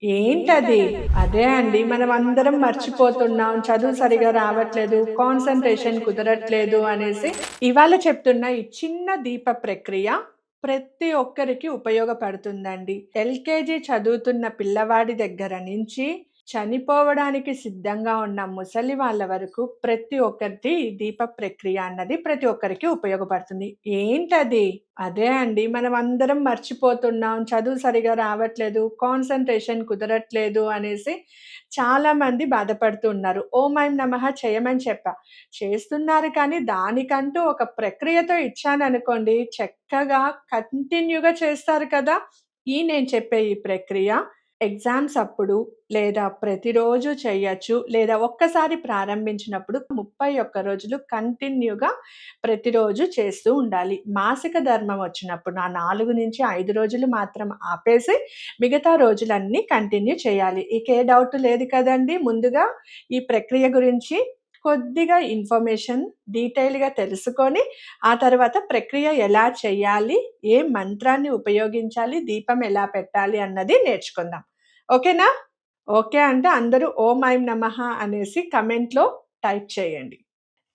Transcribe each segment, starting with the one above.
ఏంటది? అదే అండి. మనమందరం మర్చిపోతున్నాం. చదువు సరిగ్గా రావట్లేదు, కాన్సంట్రేషన్ కుదరట్లేదు అనేసి ఇవాళ చెప్తున్న ఈ చిన్న దీప ప్రక్రియ ప్రతి ఒక్కరికి ఉపయోగపడుతుందండి. ఎల్‌కేజీ చదువుతున్న పిల్లవాడి దగ్గర నుంచి చనిపోవడానికి సిద్ధంగా ఉన్న ముసలి వాళ్ళ వరకు ప్రతి ఒక్కరికి ఈ దీప ప్రక్రియ అన్నది ప్రతి ఒక్కరికి ఉపయోగపడుతుంది. ఏంటది? అదే అండి. మనమందరం మర్చిపోతున్నాం. చదువు సరిగ్గా రావట్లేదు, కాన్సంట్రేషన్ కుదరట్లేదు అనేసి చాలామంది బాధపడుతూ ఉన్నారు. ఓం ఐం నమః చేయమని చెప్పా. చేస్తున్నారు కానీ దానికంటూ ఒక ప్రక్రియతో ఇచ్చాననుకోండి చక్కగా కంటిన్యూగా చేస్తారు కదా! నేను చెప్పే ఈ ప్రక్రియ ఎగ్జామ్స్ అప్పుడు లేదా ప్రతిరోజు చేయొచ్చు. లేదా ఒక్కసారి ప్రారంభించినప్పుడు 31 రోజులు కంటిన్యూగా ప్రతిరోజు చేస్తూ ఉండాలి. మాసిక ధర్మం వచ్చినప్పుడు ఆ 4-5 రోజులు మాత్రం ఆపేసి మిగతా రోజులన్నీ కంటిన్యూ చేయాలి. ఇక ఏ డౌట్ లేదు కదండీ! ముందుగా ఈ ప్రక్రియ గురించి కొద్దిగా ఇన్ఫర్మేషన్ డీటెయిల్‌గా తెలుసుకొని, ఆ తర్వాత ప్రక్రియ ఎలా చేయాలి? ఏ మంత్రాన్ని ఉపయోగించాలి? దీపం ఎలా పెట్టాలి? అన్నది నేర్చుకుందాం. ఓకేనా? ఓకే అంటే అందరూ ఓం ఐం నమః అనేసి కమెంట్‌లో టైప్ చేయండి.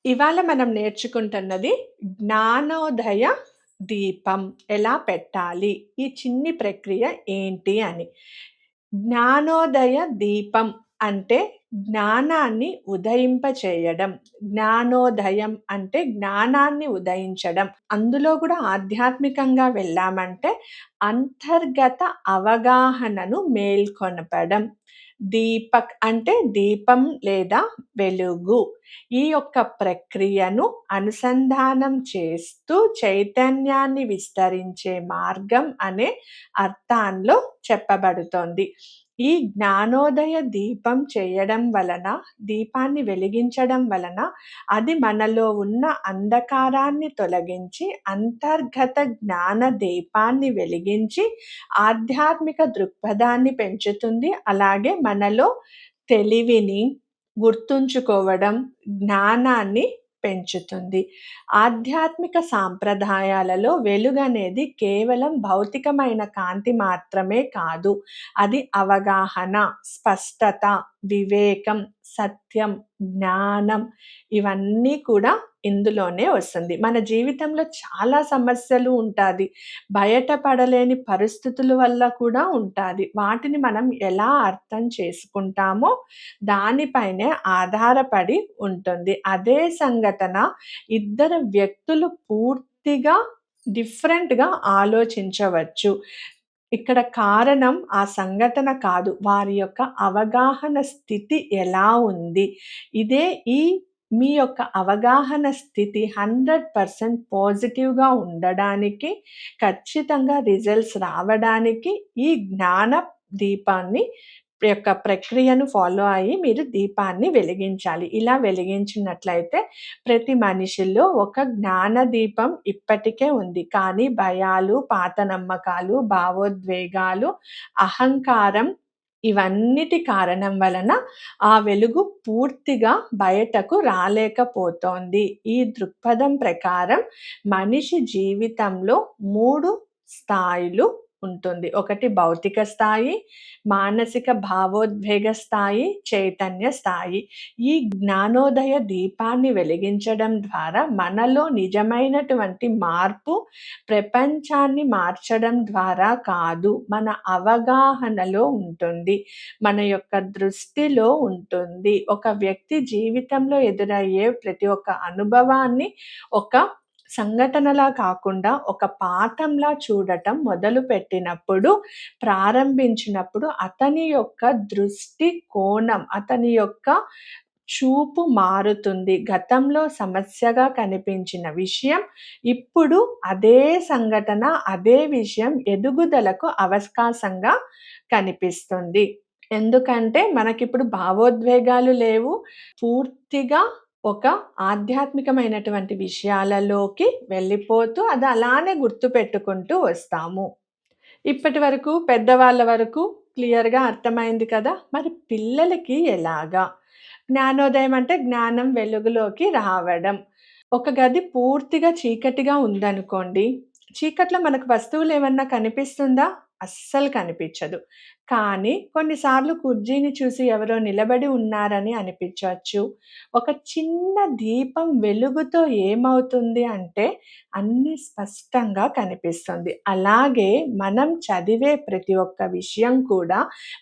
ఇవాళ మనం నేర్చుకుంటున్నది జ్ఞానోదయ దీపం ఎలా పెట్టాలి? ఈ చిన్ని ప్రక్రియ ఏంటి అని. జ్ఞానోదయ దీపం అంటే జ్ఞానాన్ని ఉదయింపచేయడం. జ్ఞానోదయం అంటే జ్ఞానాన్ని ఉదయించడం. అందులో కూడా ఆధ్యాత్మికంగా వెళ్ళామంటే అంతర్గత అవగాహనను మేల్కొనపడం. దీపక్ అంటే దీపం లేదా వెలుగు. ఈ యొక్క ప్రక్రియను అనుసంధానం చేస్తూ చైతన్యాన్ని విస్తరించే మార్గం అనే అర్థంలో చెప్పబడుతోంది. ఈ జ్ఞానోదయ దీపం చేయడం వలన, దీపాన్ని వెలిగించడం వలన అది మనలో ఉన్న అంధకారాన్ని తొలగించి, అంతర్గత జ్ఞాన దీపాన్ని వెలిగించి, ఆధ్యాత్మిక దృక్పథాన్ని పెంచుతుంది. అలాగే మనలో తెలివిని, గుర్తుంచుకోవడం, జ్ఞానాన్ని పెంచుతుంది. ఆధ్యాత్మిక సాంప్రదాయాలలో వెలుగనేది కేవలం భౌతికమైన కాంతి మాత్రమే కాదు. అది అవగాహన, స్పష్టత, వివేకం, సత్యం, జ్ఞానం ఇవన్నీ కూడా ఇందులోనే వస్తుంది. మన జీవితంలో చాలా సమస్యలు ఉంటాది. బయటపడలేని పరిస్థితుల వల్ల కూడా ఉంటాది. వాటిని మనం ఎలా అర్థం చేసుకుంటామో దానిపైనే ఆధారపడి ఉంటుంది. అదే సంఘటన ఇద్దరు వ్యక్తులు పూర్తిగా డిఫరెంట్‌గా ఆలోచించవచ్చు. ఇక్కడ కారణం ఆ సంఘటన కాదు. వారి యొక్క అవగాహన స్థితి ఎలా ఉంది? ఇదే మీ యొక్క అవగాహన స్థితి 100% పాజిటివ్‌గా ఉండడానికి, ఖచ్చితంగా రిజల్ట్స్ రావడానికి ఈ జ్ఞాన దీపాన్ని యొక్క ప్రక్రియను ఫాలో అయ్యి మీరు దీపాన్ని వెలిగించాలి. ఇలా వెలిగించినట్లయితే ప్రతి మనిషిలో ఒక జ్ఞాన దీపం ఇప్పటికే ఉంది. కానీ భయాలు, పాత నమ్మకాలు, భావోద్వేగాలు, అహంకారం ఇవన్నిటి కారణం వలన ఆ వెలుగు పూర్తిగా బయటకు రాలేకపోతోంది. ఈ దృక్పథం ప్రకారం మనిషి జీవితంలో 3 స్థాయిలు ఉంటుంది. ఒకటి భౌతిక స్థాయి, మానసిక భావోద్వేగ స్థాయి, చైతన్య స్థాయి. ఈ జ్ఞానోదయ దీపాన్ని వెలిగించడం ద్వారా మనలో నిజమైనటువంటి మార్పు ప్రపంచాన్ని మార్చడం ద్వారా కాదు, మన అవగాహనలో ఉంటుంది. మన యొక్క దృష్టిలో ఉంటుంది. ఒక వ్యక్తి జీవితంలో ఎదురయ్యే ప్రతి ఒక్క అనుభవాన్ని ఒక సంఘటనలా కాకుండా ఒక పాఠంలా చూడటం మొదలుపెట్టినప్పుడు, ప్రారంభించినప్పుడు అతని యొక్క దృష్టి కోణం, అతని యొక్క చూపు మారుతుంది. గతంలో సమస్యగా కనిపించిన విషయం ఇప్పుడు అదే సంఘటన, అదే విషయం ఎదుగుదలకు అవకాశంగా కనిపిస్తుంది. ఎందుకంటే మనకిప్పుడు భావోద్వేగాలు లేవు. పూర్తిగా ఒక ఆధ్యాత్మికమైనటువంటి విషయాలలోకి వెళ్ళిపోతూ అది అలానే గుర్తుపెట్టుకుంటూ వస్తాము. ఇప్పటి వరకు పెద్దవాళ్ళ వరకు క్లియర్‌గా అర్థమైంది కదా! మరి పిల్లలకి ఎలాగా? జ్ఞానోదయం అంటే జ్ఞానం వెలుగులోకి రావడం. ఒక గది పూర్తిగా చీకటిగా ఉందనుకోండి, చీకట్లో మనకు వస్తువులేమన్నా కనిపిస్తుందా? అస్సలు కనిపించదు. కానీ కొన్నిసార్లు కుర్చీని చూసి ఎవరో నిలబడి ఉన్నారని అనిపించవచ్చు. ఒక చిన్న దీపం వెలుగుతో ఏమవుతుంది అంటే అన్నీ స్పష్టంగా కనిపిస్తుంది. అలాగే మనం చదివే ప్రతి ఒక్క విషయం కూడా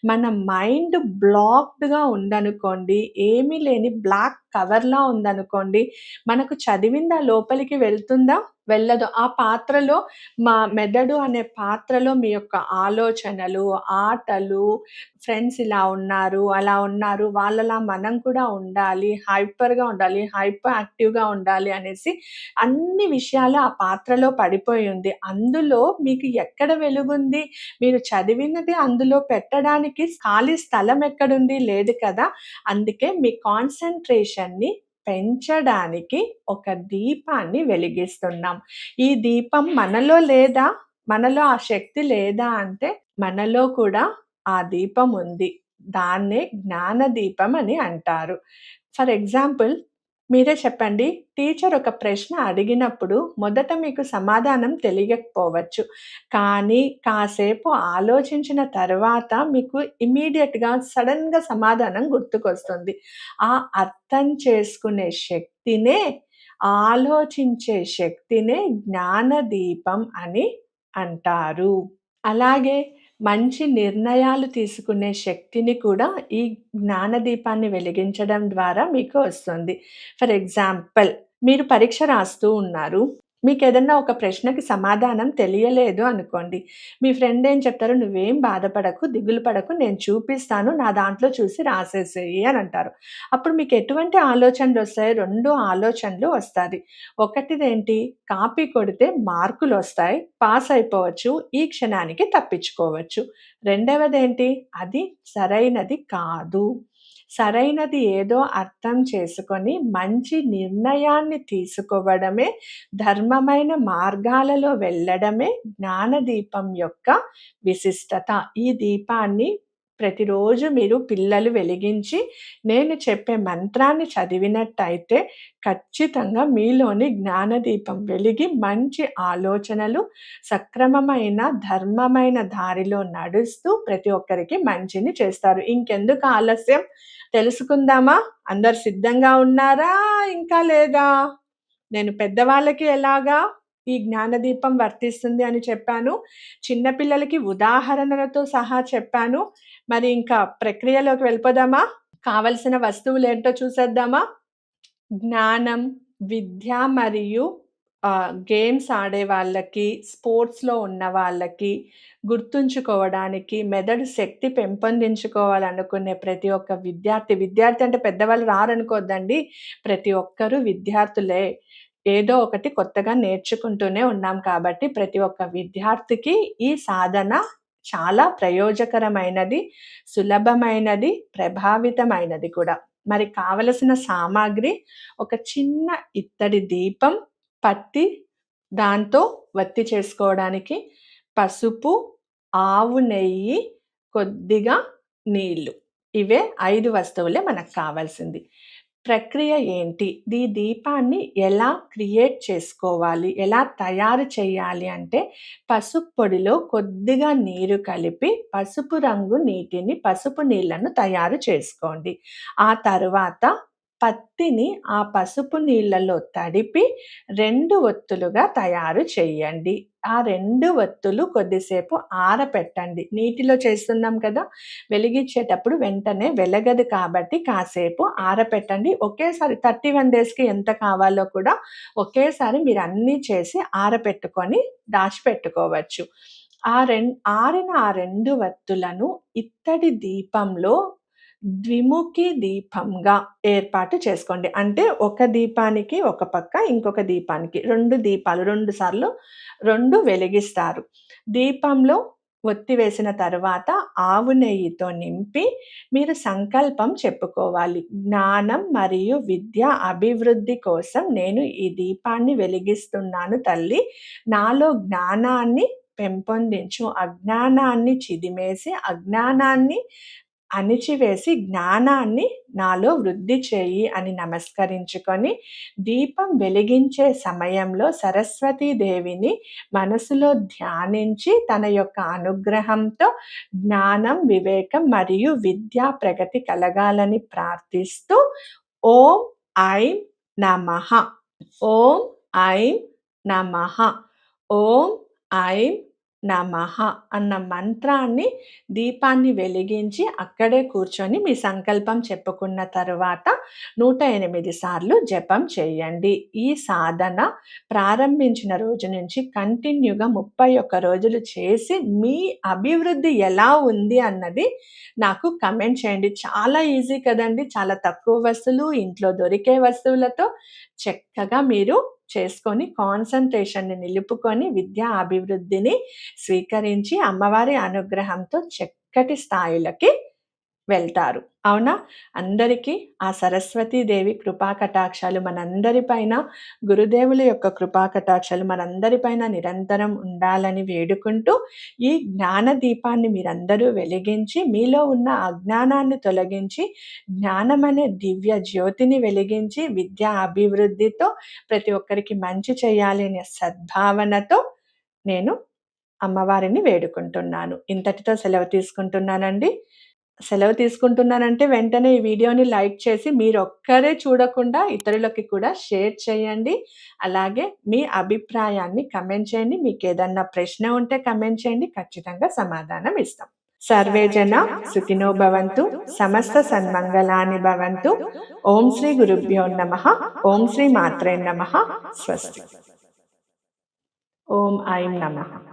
మన మైండ్ బ్లాక్డ్‌గా ఉందనుకోండి, ఏమీ లేని బ్లాక్ కవర్‌లా ఉందనుకోండి, మనకు చదివిందా లోపలికి వెళ్తుందా? వెళ్ళదు. ఆ పాత్రలో మెదడు అనే పాత్రలో మీ యొక్క ఆలోచనలు, ఆటలు, ఫ్రెండ్స్ ఇలా ఉన్నారు, అలా ఉన్నారు, వాళ్ళలా మనం కూడా ఉండాలి, హైపర్‌గా ఉండాలి, హైపర్ యాక్టివ్‌గా ఉండాలి అనేసి అన్ని విషయాలు ఆ పాత్రలో పడిపోయి ఉంది. అందులో మీకు ఎక్కడ వెలుగుంది? మీరు చదివినది అందులో పెట్టడానికి ఖాళీ స్థలం ఎక్కడుంది? లేదు కదా! అందుకే మీ కాన్సంట్రేషన్‌ని పెంచడానికి ఒక దీపాన్ని వెలిగిస్తున్నాం. ఈ దీపం మనలో లేదా? మనలో ఆ శక్తి లేదా అంటే, మనలో కూడా ఆ దీపం ఉంది. దాన్నే జ్ఞాన దీపం అని అంటారు. ఫర్ ఎగ్జాంపుల్ మీరే చెప్పండి. టీచర్ ఒక ప్రశ్న అడిగినప్పుడు మొదట మీకు సమాధానం తెలియకపోవచ్చు. కానీ కాసేపు ఆలోచించిన తర్వాత మీకు ఇమ్మీడియేట్‌గా సడెన్‌గా సమాధానం గుర్తుకొస్తుంది. ఆ అర్థం చేసుకునే శక్తినే, ఆలోచించే శక్తినే జ్ఞానదీపం అని అంటారు. అలాగే మంచి నిర్ణయాలు తీసుకునే శక్తిని కూడా ఈ జ్ఞానదీపాన్ని వెలిగించడం ద్వారా మీకు వస్తుంది. ఫర్ ఎగ్జాంపుల్ మీరు పరీక్ష రాస్తూ ఉన్నారు. మీకేదన్నా ఒక ప్రశ్నకి సమాధానం తెలియలేదు అనుకోండి. మీ ఫ్రెండ్ ఏం చెప్తారు, "నువ్వేం బాధపడకు, దిగులు పడకు, నేను చూపిస్తాను. నా దాంట్లో చూసి రాసేసేయి" అని అంటారు. అప్పుడు మీకు ఎటువంటి ఆలోచనలొస్తాయి? 2 ఆలోచనలు వస్తాది. ఒకటిదేంటి, కాపీ కొడితే మార్కులొస్తాయి, పాస్ అయిపోవచ్చు, ఈ క్షణానికి తప్పించుకోవచ్చు. రెండవదేంటి, అది సరైనది కాదు. సరైనది ఏదో అర్థం చేసుకొని మంచి నిర్ణయాన్ని తీసుకోవడమే, ధర్మమైన మార్గాలలో వెళ్ళడమే జ్ఞానదీపం యొక్క విశిష్టత. ఈ దీపాన్ని ప్రతిరోజు మీరు పిల్లలు వెలిగించి, నేను చెప్పే మంత్రాన్ని చదివినట్టయితే ఖచ్చితంగా మీలోని జ్ఞానదీపం వెలిగి మంచి ఆలోచనలు, సక్రమమైన, ధర్మమైన దారిలో నడుస్తూ ప్రతి ఒక్కరికి మంచిని చేస్తారు. ఇంకెందుకు ఆలస్యం తెలుసుకుందామా? అందరు సిద్ధంగా ఉన్నారా? ఇంకా లేదా? నేను పెద్దవాళ్ళకి ఎలాగా ఈ జ్ఞానదీపం వర్తిస్తుంది అని చెప్పాను. చిన్న పిల్లలకి ఉదాహరణలతో సహా చెప్పాను. మరి ఇంకా ప్రక్రియలోకి వెళ్ళిపోదామా? కావలసిన వస్తువులేంటో చూసేద్దామా? జ్ఞానం, విద్య మరియు గేమ్స్ ఆడే వాళ్ళకి, స్పోర్ట్స్‌లో ఉన్న వాళ్ళకి, గుర్తుంచుకోవడానికి, మెదడు శక్తి పెంపొందించుకోవాలనుకునే ప్రతి ఒక్క విద్యార్థి అంటే పెద్దవాళ్ళు రారనుకోద్దండి. ప్రతి ఒక్కరు విద్యార్థులే. ఏదో ఒకటి కొత్తగా నేర్చుకుంటూనే ఉన్నాం కాబట్టి, ప్రతి ఒక్క విద్యార్థికి ఈ సాధన చాలా ప్రయోజకరమైనది, సులభమైనది, ప్రభావితమైనది కూడా. మరి కావలసిన సామాగ్రి ఒక చిన్న ఇత్తడి దీపం, పత్తి, దాంతో వత్తి చేసుకోవడానికి పసుపు, ఆవు నెయ్యి, కొద్దిగా నీళ్ళు. ఇవే 5 వస్తువులే మనకు కావాల్సింది. ప్రక్రియ ఏంటి? ఈ దీపాన్ని ఎలా క్రియేట్ చేసుకోవాలి? ఎలా తయారు చేయాలి అంటే, పసుపు పొడిలో కొద్దిగా నీరు కలిపి, పసుపు రంగు నీటిని, పసుపు నీళ్లను తయారు చేసుకోండి. ఆ తరువాత పత్తిని ఆ పసుపు నీళ్లలో తడిపి 2 ఒత్తులుగా తయారు చేయండి. ఆ 2 ఒత్తులు కొద్దిసేపు ఆరపెట్టండి. నీటిలో చేస్తున్నాం కదా! వెలిగించేటప్పుడు వెంటనే వెలగదు కాబట్టి కాసేపు ఆరపెట్టండి. ఒకేసారి 31 డేస్‌కి ఎంత కావాలో కూడా ఒకేసారి మీరన్నీ చేసి ఆరపెట్టుకొని దాచిపెట్టుకోవచ్చు. ఆరిన ఆ 2 వత్తులను ఇత్తడి దీపంలో ద్విముఖి దీపంగా ఏర్పాటు చేసుకోండి. అంటే ఒక దీపానికి ఒక పక్క, ఇంకొక దీపానికి 2 దీపాలు 2 సార్లు 2 వెలిగిస్తారు. దీపంలో ఒత్తి వేసిన తరువాత ఆవు నెయ్యితో నింపి మీరు సంకల్పం చెప్పుకోవాలి. జ్ఞానం మరియు విద్య అభివృద్ధి కోసం నేను ఈ దీపాన్ని వెలిగిస్తున్నాను తల్లి. నాలో జ్ఞానాన్ని పెంపొందించు. అజ్ఞానాన్ని చిదిమేసి, అజ్ఞానాన్ని అణిచివేసి జ్ఞానాన్ని నాలో వృద్ధి చేయి అని నమస్కరించుకొని, దీపం వెలిగించే సమయంలో సరస్వతీదేవిని మనసులో ధ్యానించి తన యొక్క అనుగ్రహంతో జ్ఞానం, వివేకం మరియు విద్యా ప్రగతి కలగాలని ప్రార్థిస్తూ ఓం ఐం నమః, ఓం ఐం నమః, ఓం ఐం నమః అన్న మంత్రాన్ని దీపాన్ని వెలిగించి అక్కడే కూర్చొని మీ సంకల్పం చెప్పుకున్న తరువాత 108 సార్లు జపం చేయండి. ఈ సాధన ప్రారంభించిన రోజు నుంచి కంటిన్యూగా 31 రోజులు చేసి మీ అభివృద్ధి ఎలా ఉంది అన్నది నాకు కమెంట్ చేయండి. చాలా ఈజీ కదండీ! చాలా తక్కువ వస్తువులు, ఇంట్లో దొరికే వస్తువులతో చక్కగా మీరు చేసుకొని కాన్సంట్రేషన్‌ని నిలుపుకొని విద్యా అభివృద్ధిని స్వీకరించి అమ్మవారి అనుగ్రహంతో చక్కటి స్థాయిలకి వెళ్తారు. అవునా? అందరికీ ఆ సరస్వతీదేవి కృపా కటాక్షాలు మనందరిపైన, గురుదేవుల యొక్క కృపా కటాక్షాలు మనందరిపైన నిరంతరం ఉండాలని వేడుకుంటూ, ఈ జ్ఞాన దీపాన్ని మీరందరూ వెలిగించి, మీలో ఉన్న అజ్ఞానాన్ని తొలగించి, జ్ఞానమనే దివ్య జ్యోతిని వెలిగించి, విద్యా అభివృద్ధితో ప్రతి ఒక్కరికి మంచి చేయాలి అనే సద్భావనతో నేను అమ్మవారిని వేడుకుంటున్నాను. ఇంతటితో సెలవు తీసుకుంటున్నానండి. సెలవు తీసుకుంటున్నానంటే వెంటనే ఈ వీడియోని లైక్ చేసి మీరొక్కరే చూడకుండా ఇతరులకి కూడా షేర్ చేయండి. అలాగే మీ అభిప్రాయాన్ని కమెంట్ చేయండి. మీకేదన్నా ప్రశ్న ఉంటే కమెంట్ చేయండి. ఖచ్చితంగా సమాధానం ఇస్తాం. సర్వే జన సుఖినో భవంతు, సమస్త సన్మంగళాని భవంతు. ఓం శ్రీ గురుభ్యో నమః. ఓం శ్రీ మాత్రే నమః. స్వస్తి. ఓం ఐం నమః.